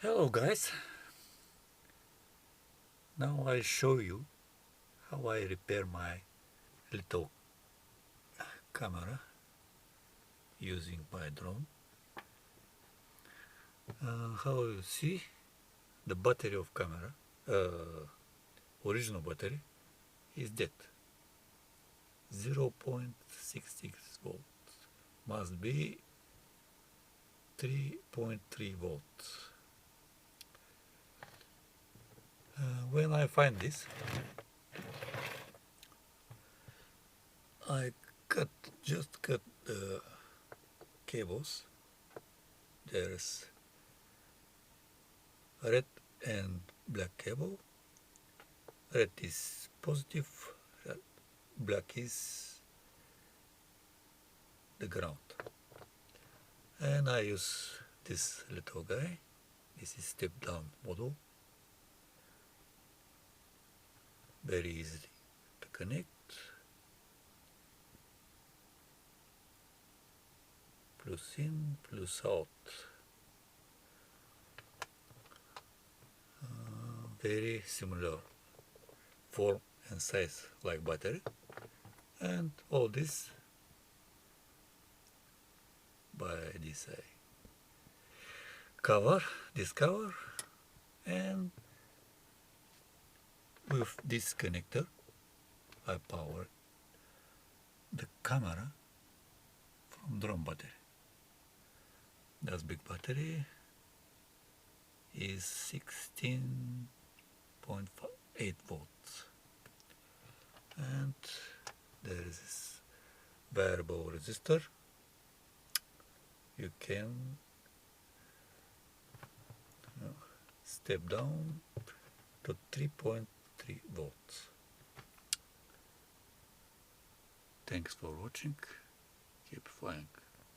Hello guys, now I'll show you how I repair my little camera using my drone. How you see, the battery of camera, original battery, is dead. 0.66 volts, must be 3.3 volts. When I find this, I just cut the cables. There's red and black cable. Red is positive, black is the ground. And I use this little guy. This is step down model. Very easy to connect. Plus in, plus out. Very similar form and size like battery. And all this by this cover, and with this connector I power the camera from drone battery. That big battery is 16.8 volts, and there is this variable resistor. You can step down to 3.3 volts. Thanks for watching. Keep flying.